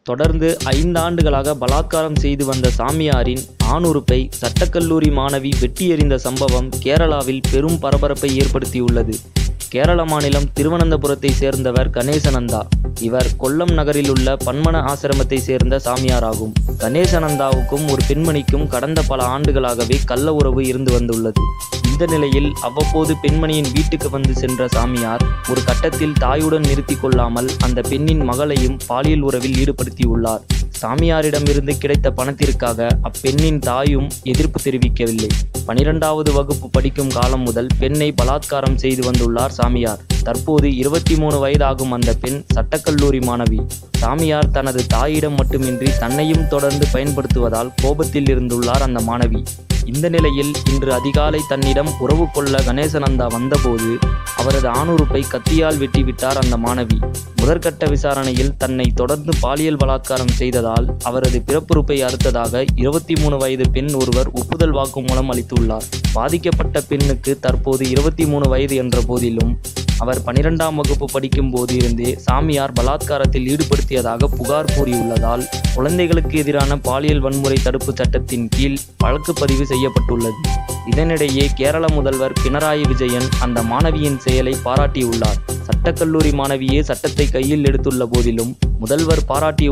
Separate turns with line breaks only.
தொடர்ந்து 5 ஆண்டுகளாக பலாத்காரம் செய்து வந்த சாமியாரின் ஆணுறுப்பை சட்டக்கல்லூரி மாணவி வெட்டி எறிந்த சம்பவம் கேரளாவில் பெரும் பரபரப்பை ஏற்படுத்தியுள்ளது. கேரள மாநிலம் திருவனந்தபுரத்தை சேர்ந்தவர் கணேசநந்தா. இவர் கொல்லம் நகரில் உள்ள பன்மன ஆசிரமத்தை சேர்ந்த சாமியாராகும். கணேசநந்தாவுக்கும் ஒரு பெண்மணிக்கும் கடந்த பல ஆண்டுகளாகவே கள்ள உறவு இருந்து வந்துள்ளது. இந்த நிலையில் அவ்வப்போது பெண்மணியின் வீட்டுக்கு வந்து சென்ற சாமியார் ஒரு கட்டத்தில் தாயுடன் நிறுத்தி கொள்ளாமல் அந்த பெண்ணின் மகளையும் பாலியல் உறவில் ஈடுபடுத்தியுள்ளார். சாமியாரிடமிருந்து கிடைத்த பணத்திற்காக அப்பெண்ணின் தாயும் எதிர்ப்பு தெரிவிக்கவில்லை. 12வது வகுப்பு படிக்கும் காலம் முதல் பெண்ணை பலாத்காரம் செய்து வந்துள்ளார் சாமியார். தற்போது 23 வயதாகும் அந்த பெண் சட்டக்கல்லூரி மாணவி. சாமியார் தனது தாயிடம் மட்டுமின்றி தன்னையும் தொடர்ந்து பயன்படுத்துவதால் கோபத்தில் இருந்துள்ளார் அந்த மாணவி. இந்த நிலையில் இன்று அதிகாலை தன்னிடம் உறவு கொள்ள கணேசநந்தா வந்தபோது அவரது ஆணுறுப்பை கத்தியால் வெட்டிவிட்டார் அந்த மாணவி. முதற்கட்ட விசாரணையில் தன்னை தொடர்ந்து பாலியல் பலாத்காரம் செய்ததால் அவரது பிறப்புறுப்பை அறுத்ததாக 23 வயது பெண் ஒருவர் ஒப்புதல் வாக்குமூலம் அளித்துள்ளார். பாதிக்கப்பட்ட பெண்ணுக்கு தற்போது 23 வயது என்ற போதிலும் அவர் 12ஆம் வகுப்பு படிக்கும் போது இருந்தே சாமியார் பலாத்காரத்தில் ஈடுபடுத்தியதாக புகார் கூறியுள்ளதால் குழந்தைகளுக்கு எதிரான பாலியல் வன்முறை தடுப்பு சட்டத்தின் கீழ் வழக்கு பதிவு செய்யப்பட்டுள்ளது. இதனிடையே கேரள முதல்வர் பினராயி விஜயன் அந்த மாணவியின் செயலை பாராட்டியுள்ளார். சட்டக்கல்லூரி மாணவியே சட்டத்தை கையில் எடுத்துள்ள போதிலும் முதல்வர் பாராட்டிய